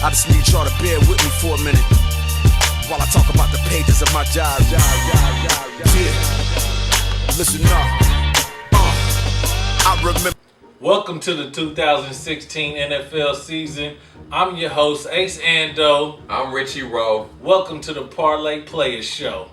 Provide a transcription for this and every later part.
I just need y'all to bear with me for a minute while I talk about the pages of my job. Yeah, listen up. I remember. Welcome to the 2016 NFL season. I'm your host, Ace Ando. I'm Richie Rowe. Welcome to the Parlay Players show.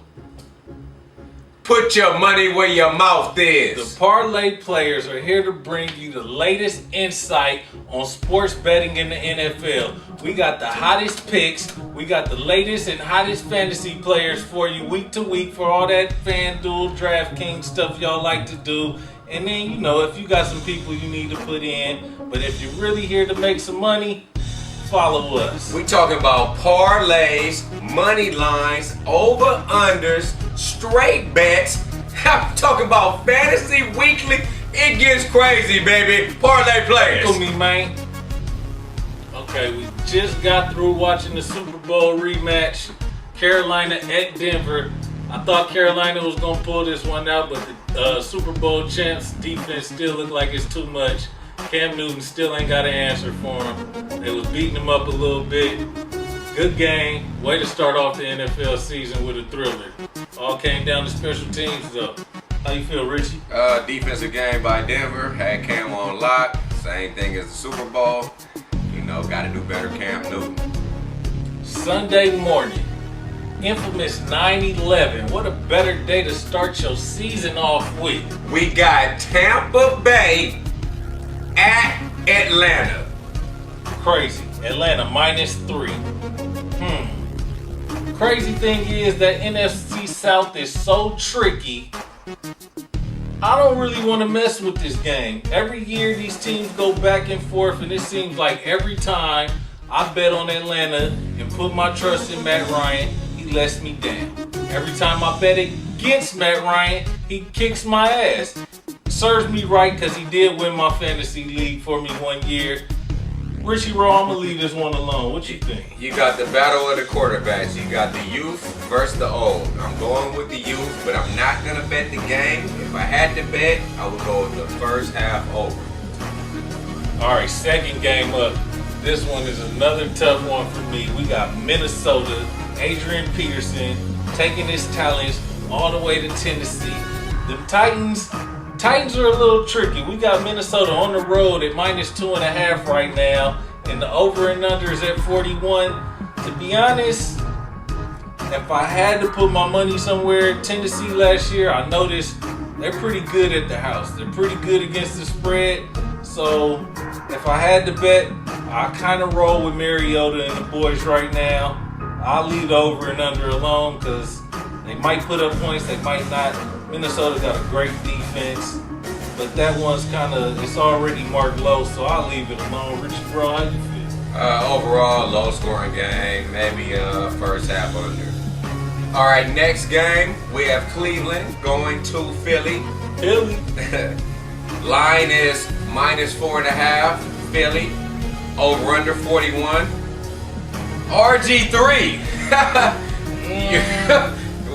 Put your money where your mouth is. The Parlay Players are here to bring you the latest insight on sports betting in the NFL. We got the hottest picks. We got the latest and hottest fantasy players for you week to week for all that FanDuel, DraftKings stuff y'all like to do. And then, you know, if you got some people you need to put in, but if you're really here to make some money, follow us. We talking about parlays, money lines, over-unders, straight bets. I'm talking about fantasy weekly. It gets crazy, baby. Parlay Players. Look at me, man. Okay, we just got through watching the Super Bowl rematch. Carolina at Denver. I thought Carolina was going to pull this one out, but the Super Bowl champs defense still look like it's too much. Cam Newton still ain't got an answer for him. They was beating him up a little bit. Good game. Way to start off the NFL season with a thriller. All came down to special teams, though. How you feel, Richie? Defensive game by Denver. Had Cam on lock. Same thing as the Super Bowl. You know, got to do better, Cam Newton. Sunday morning. Infamous 9/11. What a better day to start your season off with. We got Tampa Bay at Atlanta. Crazy. Atlanta -3. Crazy thing is that NFC South is so tricky. I don't really want to mess with this game. Every year these teams go back and forth, and it seems like every time I bet on Atlanta and put my trust in Matt Ryan, he lets me down. Every time I bet against Matt Ryan, he kicks my ass. Serves me right because he did win my fantasy league for me one year. Richie Rowe, I'm going to leave this one alone. What you think? You got the battle of the quarterbacks. You got the youth versus the old. I'm going with the youth, but I'm not going to bet the game. If I had to bet, I would go with the first half over. All right, second game up. This one is another tough one for me. We got Minnesota, Adrian Peterson, taking his talents all the way to Tennessee. The Titans are a little tricky. We got Minnesota on the road at -2.5 right now, and the over and under is at 41. To be honest, if I had to put my money somewhere, Tennessee last year, I noticed they're pretty good at the house. They're pretty good against the spread. So if I had to bet, I kind of roll with Mariota and the boys right now. I'll leave the over and under alone because they might put up points, they might not. Minnesota got a great defense, but that one's it's already marked low, so I'll leave it alone. Richie, bro, how you feel? Overall, low scoring game, maybe first half under. All right, next game, we have Cleveland going to Philly. Philly. Line is -4.5, Philly. Over under 41. RG3.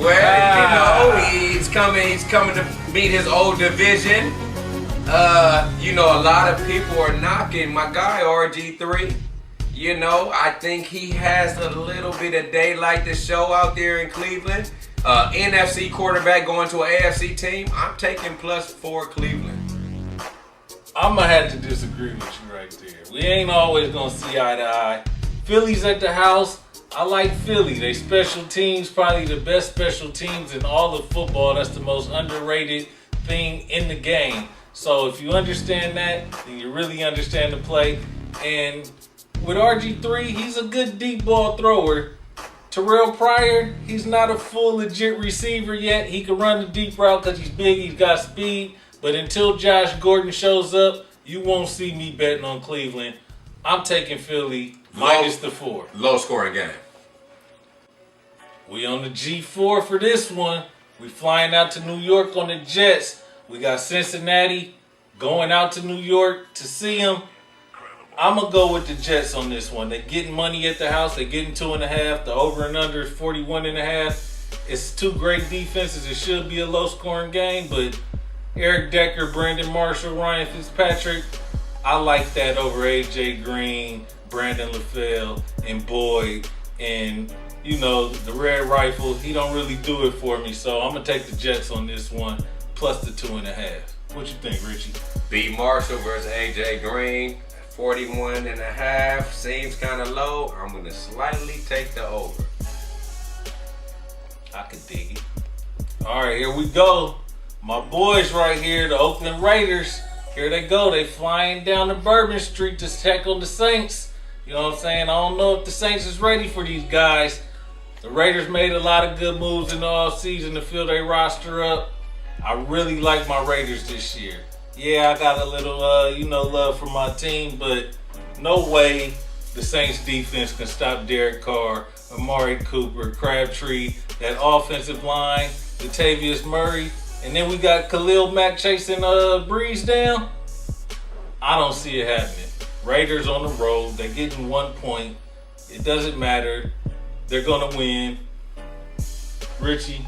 Well, you know, he's coming to beat his old division. You know, a lot of people are knocking my guy RG3. You know, I think he has a little bit of daylight to show out there in Cleveland. NFC quarterback going to an AFC team. I'm taking +4 Cleveland. I'm going to have to disagree with you right there. We ain't always going to see eye to eye. Philly's at the house. I like Philly. They special teams, probably the best special teams in all of football. That's the most underrated thing in the game. So if you understand that, then you really understand the play. And with RG3, he's a good deep ball thrower. Terrell Pryor, he's not a full legit receiver yet. He can run the deep route because he's big, he's got speed. But until Josh Gordon shows up, you won't see me betting on Cleveland. I'm taking Philly -4. Low scoring game. We on the G4 for this one. We flying out to New York on the Jets. We got Cincinnati going out to New York to see them. I'm going to go with the Jets on this one. They're getting money at the house. They're getting 2.5. The over and under is 41.5. It's two great defenses. It should be a low-scoring game, but Eric Decker, Brandon Marshall, Ryan Fitzpatrick, I like that over A.J. Green, Brandon LaFell and Boyd and, you know, the Red Rifle. He don't really do it for me, so I'm going to take the Jets on this one, plus the 2.5. What you think, Richie? B. Marshall versus AJ Green, 41.5. Seems kind of low. I'm going to slightly take the over. I could dig it. All right, here we go. My boys right here, the Oakland Raiders. Here they go. They flying down the Bourbon Street to check on the Saints. You know what I'm saying? I don't know if the Saints is ready for these guys. The Raiders made a lot of good moves in the offseason to fill their roster up. I really like my Raiders this year. Yeah, I got a little, love for my team, but no way the Saints defense can stop Derek Carr, Amari Cooper, Crabtree, that offensive line, Latavius Murray, and then we got Khalil Mack chasing Breeze down. I don't see it happening. Raiders on the road. They're getting 1 point. It doesn't matter. They're going to win. Richie.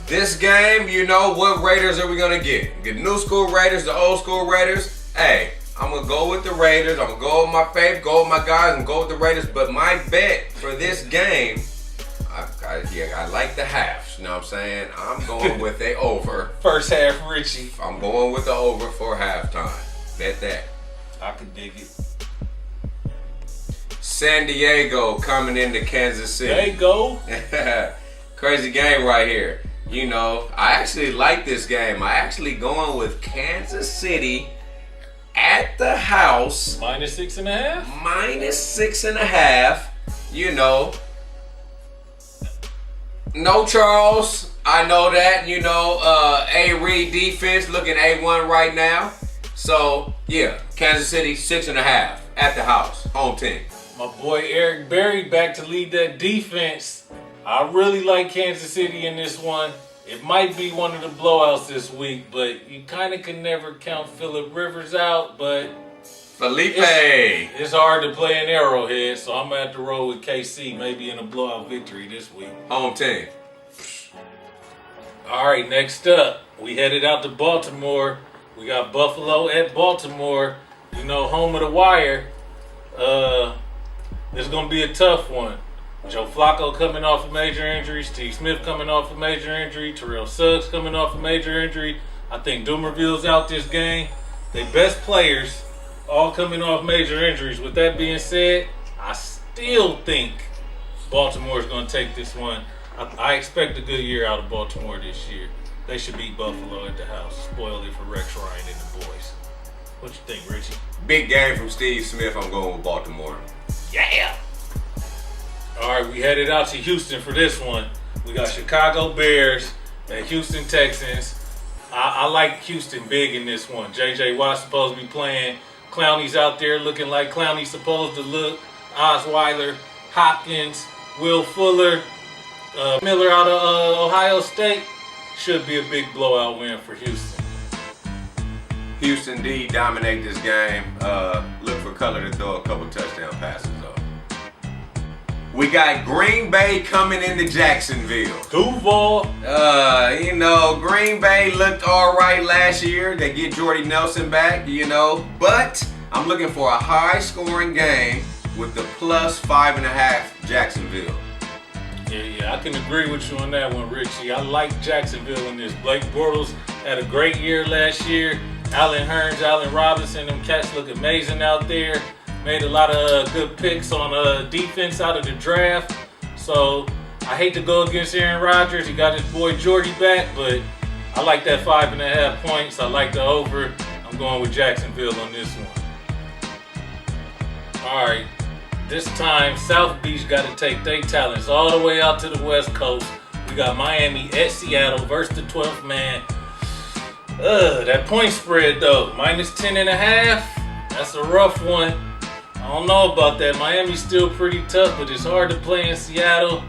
This game, you know, what Raiders are we going to get? Get new school Raiders, the old school Raiders? Hey, I'm going to go with the Raiders. I'm going to go with my faith, go with my guys, and go with the Raiders. But my bet for this game, I like the halves. You know what I'm saying? I'm going with the over. First half, Richie. I'm going with the over for halftime. Bet that. I could dig it. San Diego coming into Kansas City. There you go. Crazy game right here. You know, I actually like this game. I actually going with Kansas City at the house. Minus 6.5? Minus 6.5. You know. No Charles. I know that. You know, A. Reed defense looking A1 right now. So, yeah, Kansas City 6.5 at the house. Home team. My boy Eric Berry back to lead that defense. I really like Kansas City in this one. It might be one of the blowouts this week, but you kind of can never count Phillip Rivers out, but Felipe. It's hard to play in Arrowhead, so I'm going to have to roll with KC, maybe in a blowout victory this week. Home team. All right, next up, we headed out to Baltimore. We got Buffalo at Baltimore, you know, home of the wire. This is going to be a tough one. Joe Flacco coming off a major injury, Steve Smith coming off a major injury, Terrell Suggs coming off a major injury. I think Dumerville's out this game. They best players all coming off major injuries. With that being said, I still think Baltimore's going to take this one. I expect a good year out of Baltimore this year. They should beat Buffalo at the house. Spoil it for Rex Ryan and the boys. What you think, Richie? Big game from Steve Smith. I'm going with Baltimore. Yeah! All right, we headed out to Houston for this one. We got Chicago Bears and Houston Texans. I like Houston big in this one. J.J. Watt's supposed to be playing. Clowney's out there looking like Clowney's supposed to look. Osweiler, Hopkins, Will Fuller, Miller out of Ohio State. Should be a big blowout win for Houston. Houston D dominate this game. Look for Color to throw a couple touchdown passes though. We got Green Bay coming into Jacksonville. Duval. You know, Green Bay looked all right last year. They get Jordy Nelson back, you know. But I'm looking for a high-scoring game with the plus 5.5 Jacksonville. Yeah, I can agree with you on that one, Richie. I like Jacksonville in this. Blake Bortles had a great year last year. Allen Hurns, Allen Robinson, them cats look amazing out there. Made a lot of good picks on defense out of the draft. So I hate to go against Aaron Rodgers. He got his boy Jordy back, but I like that 5.5 points. I like the over. I'm going with Jacksonville on this one. All right. This time, South Beach got to take their talents all the way out to the West Coast. We got Miami at Seattle versus the 12th man. That point spread, though, minus 10.5. That's a rough one. I don't know about that. Miami's still pretty tough, but it's hard to play in Seattle.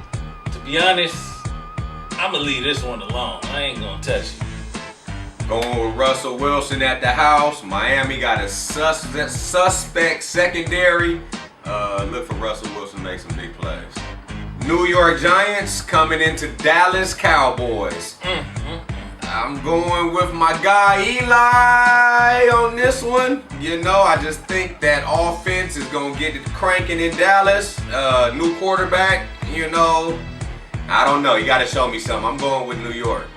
To be honest, I'm going to leave this one alone. I ain't going to touch it. Going with Russell Wilson at the house. Miami got a suspect secondary. Look for Russell Wilson to make some big plays. New York Giants coming into Dallas Cowboys. I'm going with my guy Eli on this one. You know, I just think that offense is going to get it cranking in Dallas. New quarterback, you know. I don't know. You got to show me something. I'm going with New York.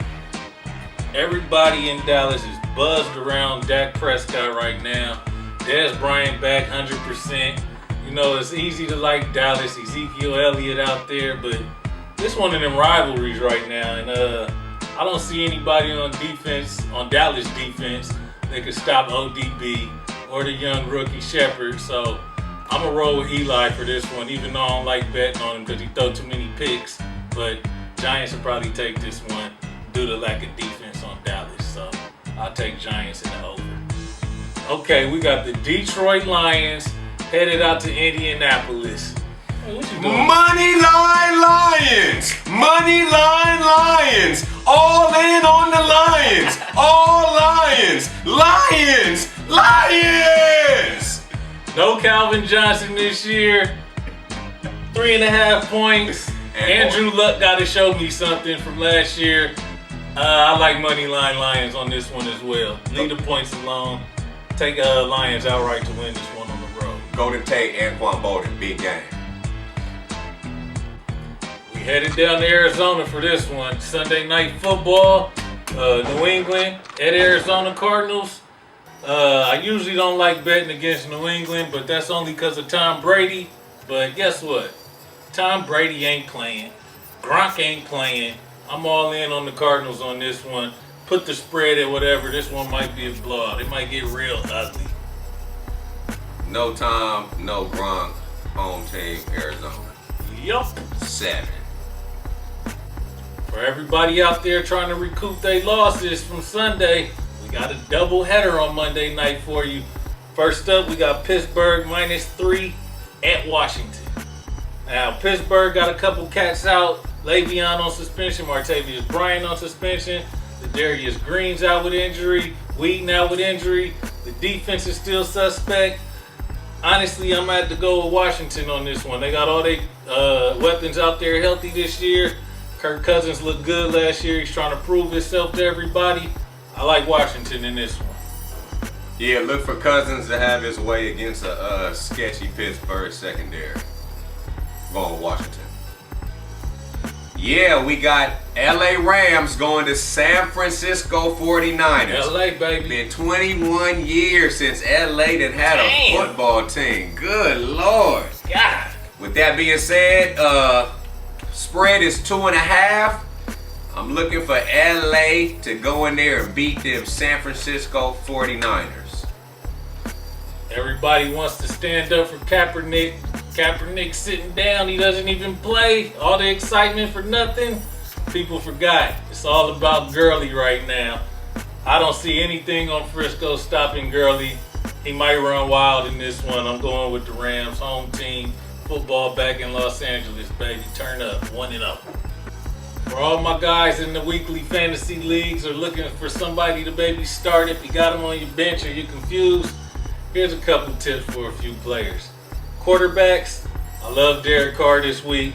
Everybody in Dallas is buzzed around Dak Prescott right now. Dez Bryant back 100%. You know, it's easy to like Dallas, Ezekiel Elliott out there, but this one of them rivalries right now. And I don't see anybody on defense, on Dallas defense, that could stop ODB or the young rookie Shepard. So I'm going to roll with Eli for this one, even though I don't like betting on him because he throw too many picks. But Giants will probably take this one due to lack of defense on Dallas. So I'll take Giants in the over. Okay, we got the Detroit Lions headed out to Indianapolis. Hey, what you doing? Money line Lions! Money line Lions! All in on the Lions! All Lions! Lions! Lions! No Calvin Johnson this year. 3.5 points. Andrew Luck got to show me something from last year. I like money line Lions on this one as well. Leave the points alone. Take Lions outright to win this one on the road. Golden Tate, Anquan Bolden, big game. We headed down to Arizona for this one. Sunday night football. New England at Arizona Cardinals. I usually don't like betting against New England, but that's only because of Tom Brady. But guess what? Tom Brady ain't playing. Gronk ain't playing. I'm all in on the Cardinals on this one. Put the spread at whatever. This one might be a blowout. It might get real ugly. No Tom, no Gronk, home team, Arizona. Yup. 7. For everybody out there trying to recoup their losses from Sunday, we got a double header on Monday night for you. First up, we got Pittsburgh -3 at Washington. Now, Pittsburgh got a couple cats out. Le'Veon on suspension, Martavius Bryant on suspension. The Darius Green's out with injury. Whedon out with injury. The defense is still suspect. Honestly, I'm going to have to go with Washington on this one. They got all their weapons out there healthy this year. Kirk Cousins looked good last year. He's trying to prove himself to everybody. I like Washington in this one. Yeah, look for Cousins to have his way against a sketchy Pittsburgh secondary. Going with Washington. Yeah, we got LA Rams going to San Francisco 49ers. LA, baby. Been 21 years since LA done had a football team. Good Lord. God. With that being said, spread is 2.5. I'm looking for LA to go in there and beat them San Francisco 49ers. Everybody wants to stand up for Kaepernick. Kaepernick sitting down, he doesn't even play. All the excitement for nothing. People forgot. It's all about Gurley right now. I don't see anything on Frisco stopping Gurley. He might run wild in this one. I'm going with the Rams, home team. Football back in Los Angeles, baby. Turn up, 1-0. For all my guys in the weekly fantasy leagues are looking for somebody to maybe start if you got them on your bench or you're confused, here's a couple tips for a few players. Quarterbacks, I love Derek Carr this week.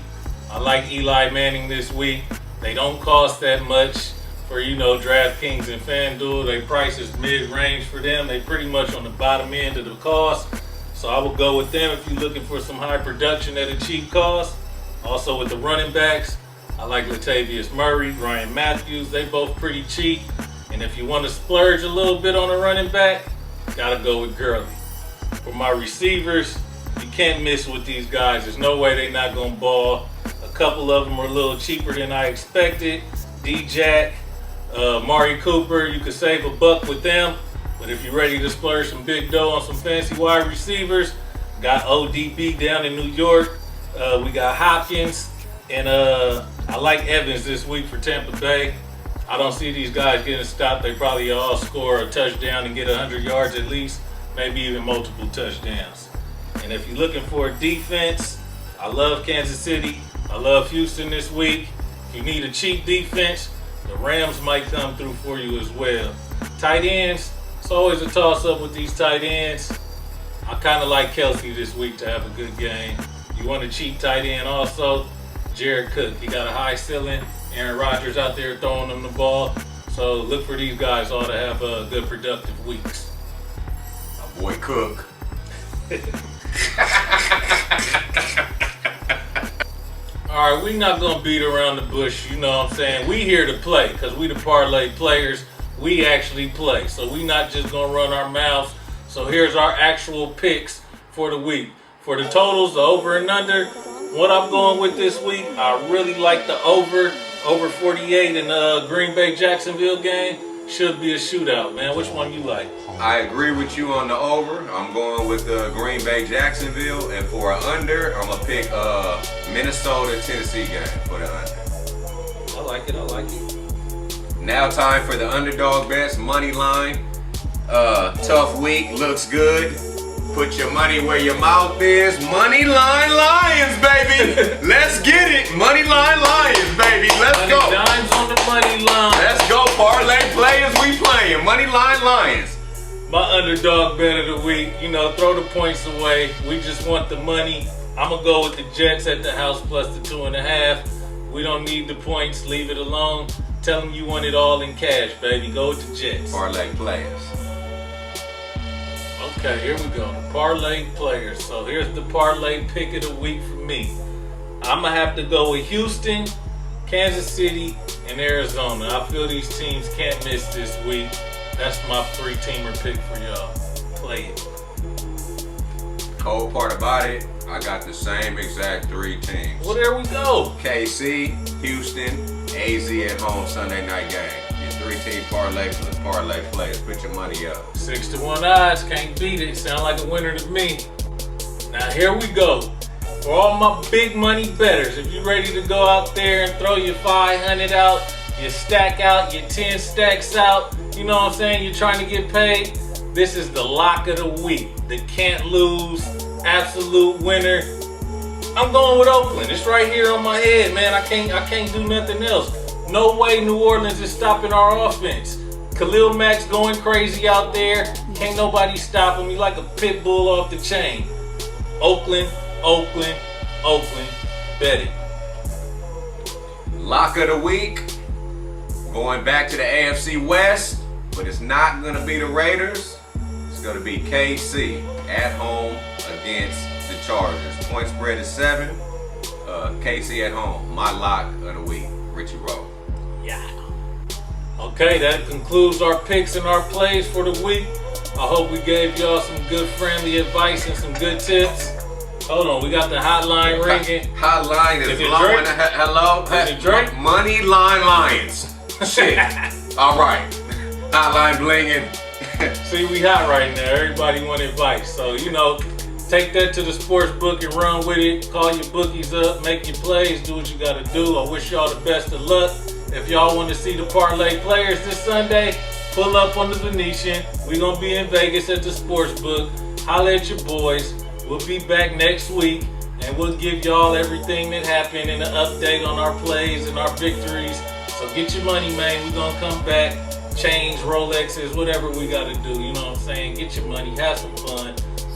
I like Eli Manning this week. They don't cost that much for, DraftKings and FanDuel. Their price is mid-range for them. They pretty much on the bottom end of the cost. So I would go with them if you're looking for some high production at a cheap cost. Also with the running backs, I like Latavius Murray, Ryan Matthews. They both pretty cheap. And if you want to splurge a little bit on a running back, gotta go with Gurley. For my receivers, you can't miss with these guys. There's no way they're not going to ball. A couple of them are a little cheaper than I expected. D-Jack, Mari Cooper, you could save $1 with them. But if you're ready to splurge some big dough on some fancy wide receivers, got ODB down in New York. We got Hopkins. And I like Evans this week for Tampa Bay. I don't see these guys getting stopped. They probably all score a touchdown and get 100 yards at least, maybe even multiple touchdowns. And if you're looking for a defense, I love Kansas City. I love Houston this week. If you need a cheap defense, the Rams might come through for you as well. Tight ends, it's always a toss-up with these tight ends. I kind of like Kelsey this week to have a good game. You want a cheap tight end also? Jared Cook. He got a high ceiling. Aaron Rodgers out there throwing him the ball. So look for these guys all to have good productive weeks. My boy Cook. All right, we not gonna beat around the bush, you know what I'm saying? We here to play, because we the parlay players. We actually play, so we not just gonna run our mouths. So here's our actual picks for the week. For the totals, the over and under, what I'm going with this week, I really like the over 48 in the Green Bay Jacksonville game. Should be a shootout, man. Which one you like? I agree with you on the over. I'm going with the Green Bay Jacksonville, and for an under, I'm gonna pick Minnesota Tennessee game for the under. I like it. I like it. Now time for the underdog bets money line. Tough week, looks good. Put your money where your mouth is. Money line Lions, baby. Let's get it. Money line Lions, baby. Let's go. Dimes on the money line. Let's go. Parlay players, we playing. Money line Lions. My underdog bet of the week. You know, throw the points away. We just want the money. I'm gonna go with the Jets at the house plus the 2.5. We don't need the points. Leave it alone. Tell them you want it all in cash, baby. Go with the Jets. Parlay players. Okay, here we go. Parlay players. So here's the parlay pick of the week for me. I'm going to have to go with Houston, Kansas City, and Arizona. I feel these teams can't miss this week. That's my 3-teamer pick for y'all. Play it. Cold part about it, I got the same exact 3 teams. Well, there we go. KC, Houston, AZ at home Sunday night game. Your 3-team parlay for the parlay players. Put your money up. 6-1 odds, can't beat it. Sound like a winner to me. Now here we go. For all my big money bettors, if you're ready to go out there and throw your 500 out, your stack out, your 10 stacks out, you know what I'm saying? You're trying to get paid. This is the lock of the week. The can't lose, absolute winner. I'm going with Oakland. It's right here on my head, man. I can't do nothing else. No way New Orleans is stopping our offense. Khalil Mack's going crazy out there. Can't nobody stop him. He's like a pit bull off the chain. Oakland, Oakland, Oakland. Bet it. Lock of the week. Going back to the AFC West, but it's not going to be the Raiders. It's going to be KC at home against the Chargers. Point spread is 7. KC at home. My lock of the week. Richie Rowe. Yeah. Okay, that concludes our picks and our plays for the week. I hope we gave y'all some good friendly advice and some good tips. Hold on, we got the hotline ringing. Hotline is blowing. Hello? Is it Drake? Money line Lions. Shit. All right. Hotline blinging. See, we hot right now. Everybody want advice. So, you know, take that to the sports book and run with it. Call your bookies up, make your plays, do what you got to do. I wish y'all the best of luck. If y'all want to see the parlay players this Sunday, pull up on the Venetian. We're going to be in Vegas at the sports book. Holla at your boys. We'll be back next week, and we'll give y'all everything that happened and an update on our plays and our victories. So get your money, man. We're going to come back, change Rolexes, whatever we got to do. You know what I'm saying? Get your money, have some fun.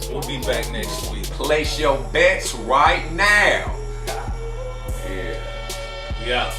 We'll be back next week. Place your bets right now. Yeah. Yeah.